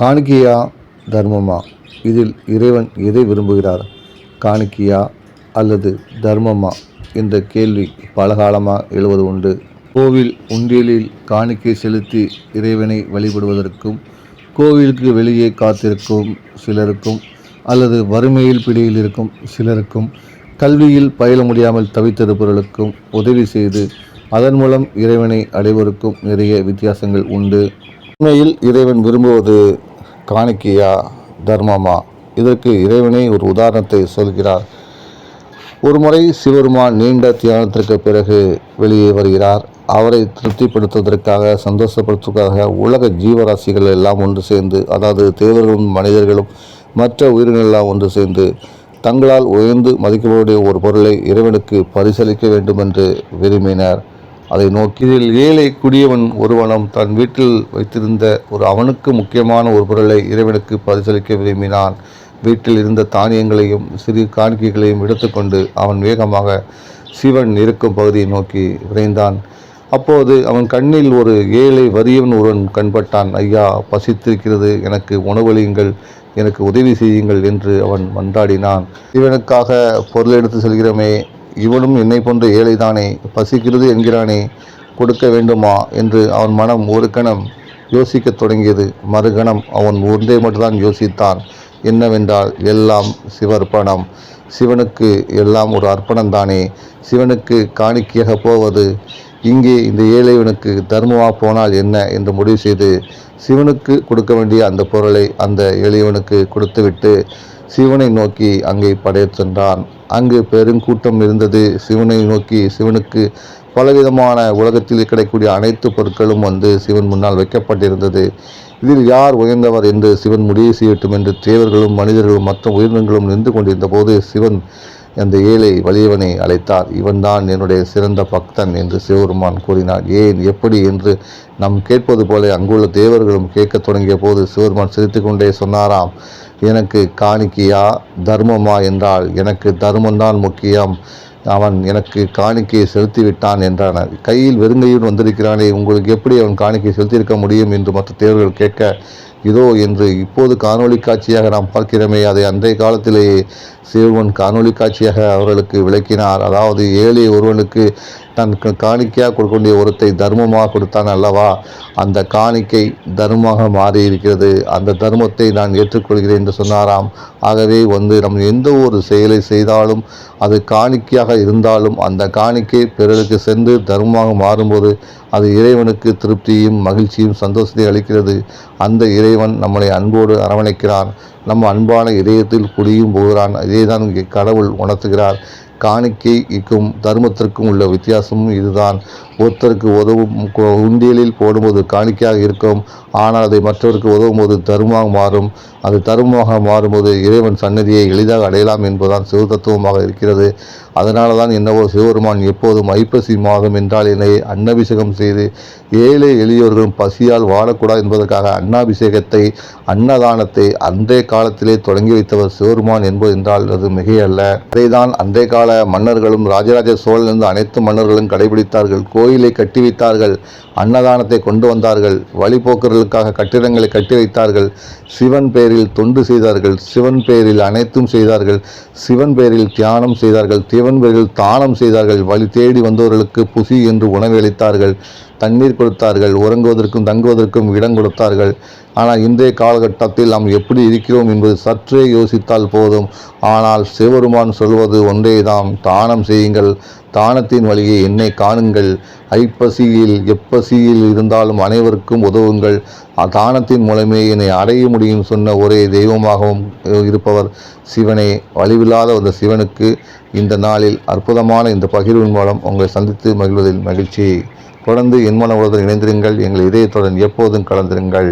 காணிக்கையா தர்மமா? இதில் இறைவன் எதை விரும்புகிறார்? காணிக்கையா அல்லது தர்மமா என்ற கேள்வி பல காலமாக எழுவது உண்டு. கோவில் உண்டியலில் காணிக்கை செலுத்தி இறைவனை வழிபடுவதற்கும், கோவிலுக்கு வெளியே காத்திருக்கும் சிலருக்கும், அல்லது வறுமையில் பிடியில் இருக்கும் சிலருக்கும், கல்வியில் பயில முடியாமல் தவித்திருப்பவர்களுக்கும் உதவி செய்து அதன் மூலம் இறைவனை அடைவதற்கும் நிறைய வித்தியாசங்கள் உண்டு. உண்மையில் இறைவன் விரும்புவது காணிக்கையா தர்மமா? இதற்கு இறைவனே ஒரு உதாரணத்தை சொல்கிறார். ஒரு முறை சிவருமான் நீண்ட தியானத்திற்கு பிறகு வெளியே வருகிறார். அவரை திருப்திப்படுத்துவதற்காக, சந்தோஷப்படுத்துவதற்காக உலக ஜீவராசிகள் எல்லாம் ஒன்று சேர்ந்து, அதாவது தேவர்களும் மனிதர்களும் மற்ற உயிரினங்கள் எல்லாம் ஒன்று சேர்ந்து தங்களால் உயர்ந்து மதிக்கக்கூடிய ஒரு பொருளை இறைவனுக்கு பரிசளிக்க வேண்டும் என்று விரும்பினர். அதை நோக்கி இதில் ஏழை குடியவன் ஒருவனும் தன் வீட்டில் வைத்திருந்த அவனுக்கு முக்கியமான ஒரு பொருளை இறைவனுக்கு பரிசளிக்க விரும்பினான். வீட்டில் இருந்த தானியங்களையும் சிறு காணிக்கைகளையும் எடுத்துக்கொண்டு அவன் வேகமாக சிவன் இருக்கும் பகுதியை நோக்கி விரைந்தான். அப்போது அவன் கண்ணில் ஒரு ஏழை வறியவன் ஒருவன் கண்பட்டான். ஐயா, பசித்திருக்கிறது, எனக்கு உணவளியுங்கள், எனக்கு உதவி செய்யுங்கள் என்று அவன் மன்றாடினான். இவனுக்காக பொருள் எடுத்து செல்கிறோமே, இவனும் என்னை போன்ற ஏழைதானே, பசிக்கிறது என்கிறானே, கொடுக்க வேண்டுமா என்று அவன் மனம் ஒரு கணம் யோசிக்க தொடங்கியது. மறுகணம் அவன் ஒன்றே மட்டும்தான் யோசித்தான். என்னவென்றால், எல்லாம் சிவர்ப்பணம். சிவனுக்கு எல்லாம் ஒரு அர்ப்பணம்தானே, சிவனுக்கு காணிக்கையாக போவது. இங்கே இந்த ஏழைவனுக்கு தர்மமாக போனால் என்ன என்று முடிவு செய்து சிவனுக்கு கொடுக்க வேண்டிய அந்த பொருளை அந்த எளியவனுக்கு கொடுத்துவிட்டு சிவனை நோக்கி அங்கே படையச் சென்றான். அங்கு பெருங்கூட்டம் இருந்தது. சிவனை நோக்கி சிவனுக்கு பலவிதமான உலகத்தில் கிடைக்கக்கூடிய அனைத்து பொருட்களும் சிவன் முன்னால் வைக்கப்பட்டிருந்தது. இதில் யார் உயர்ந்தவர் என்று சிவன் முடிவு செய்யட்டும் என்று தேவர்களும் மனிதர்களும் மற்ற உயிரினங்களும் நின்று கொண்டிருந்த போது சிவன் அந்த ஏழை வலியவனை அழைத்தார். இவன்தான் என்னுடைய சிறந்த பக்தன் என்று சிவபெருமான் கூறினார். ஏன், எப்படி என்று நாம் கேட்பது போல அங்குள்ள தேவர்களும் கேட்க தொடங்கிய போது சிவபெருமான் சிரித்து கொண்டே சொன்னாராம், எனக்கு காணிக்கையா தர்மமா என்றால் எனக்கு தர்மம்தான் முக்கியம். அவன் எனக்கு காணிக்கையை செலுத்திவிட்டான் என்றான். கையில் வெறுங்கையுடன் வந்திருக்கிறானே, உங்களுக்கு எப்படி அவன் காணிக்கை செலுத்தியிருக்க முடியும் என்று மற்ற தேவர்கள் கேட்க, இதோ என்று இப்போது காணொளி காட்சியாக நாம் பார்க்கிறோமே, அதை அன்றைய காலத்திலேயே சிவன் காணொளி காட்சியாக அவர்களுக்கு விளக்கினார். அதாவது ஏழை ஒருவனுக்கு தன் காணிக்கையாக கொடுக்கக்கூடிய ஒருத்தை தர்மமாக கொடுத்தான் அல்லவா, அந்த காணிக்கை தர்மமாக மாறி இருக்கிறது. அந்த தர்மத்தை நான் ஏற்றுக்கொள்கிறேன் என்று சொன்னாராம். ஆகவே நம்ம எந்த ஒரு செயலை செய்தாலும் அது காணிக்கையாக இருந்தாலும் அந்த காணிக்கை பிறருக்கு சென்று தர்மமாக மாறும்போது அது இறைவனுக்கு திருப்தியும் மகிழ்ச்சியும் சந்தோஷத்தை அளிக்கிறது. அந்த இறைவன் நம்மளை அன்போடு அரவணைக்கிறான். நம்ம அன்பான இதயத்தில் குடியும் போகிறான். இதேதான் இங்கே கடவுள் உணர்த்துகிறார். காணிக்கைக்கும் தர்மத்திற்கும் உள்ள வித்தியாசமும் இதுதான். ஒருத்தருக்கு உதவும் உண்டியலில் போடும்போது காணிக்கையாக இருக்கும், ஆனால் அதை மற்றவருக்கு உதவும் போது தர்மமாக மாறும். அது தர்மமாக மாறும்போது இறைவன் சன்னதியை எளிதாக அடையலாம் என்பதுதான் சிவதத்துவமாக இருக்கிறது. அதனால தான் என்னவோ சிவபெருமான் எப்போதும் ஐப்பசி மாதம் என்றால் என்னை அன்னபிஷேகம் செய்து ஏழை எளியோர்களும் பசியால் வாழக்கூடாது என்பதற்காக அன்னாபிஷேகத்தை, அன்னதானத்தை அன்றைய காலத்திலே தொடங்கி வைத்தவர் சிவபெருமான் என்பது என்றால் அது மிகையல்ல. அதைதான் அன்றைய கால மன்னர்களும் ராஜராஜ சோழனிலிருந்து அனைத்து மன்னர்களும் கடைபிடித்தார்கள். கோயிலை கட்டி வைத்தார்கள், அன்னதானத்தை கொண்டு வந்தார்கள், வழிபோக்கர்களுக்காக கட்டிடங்களை கட்டி வைத்தார்கள், சிவன் பெயரில் தொண்டு செய்தார்கள், சிவன் பெயரில் அனைத்தும் செய்தார்கள், சிவன் பெயரில் தியானம் செய்தார்கள், சிவன் பெயரில் தானம் செய்தார்கள், வழி தேடி வந்தவர்களுக்கு புசி என்று உணவு அளித்தார்கள், தண்ணீர் கொடுத்தார்கள், உறங்குவதற்கும் தங்குவதற்கும் இடம் கொடுத்தார்கள். ஆனால் இன்றைய காலகட்டத்தில் நாம் எப்படி இருக்கிறோம் என்பது சற்றே யோசித்தால் போதும். ஆனால் சிவபெருமான் சொல்வது ஒன்றேதான், தானம் செய்யுங்கள், தானத்தின் வழியை என்னை காணுங்கள், ஐப்பசியில் எப்பசியில் இருந்தாலும் அனைவருக்கும் உதவுங்கள், தானத்தின் மூலமே என்னை அடைய முடியும் சொன்ன ஒரே தெய்வமாகவும் இருப்பவர் சிவனே. வலிவில்லாத அந்த சிவனுக்கு இந்த நாளில் அற்புதமான இந்த பகிர்வின் மூலம் உங்களை சந்தித்து மகிழ்வதில் மகிழ்ச்சி. தொடர்ந்து என் மன உலகத்தில் இணைந்திருங்கள். எங்கள் இதயத்துடன் எப்போதும் கலந்திருங்கள்.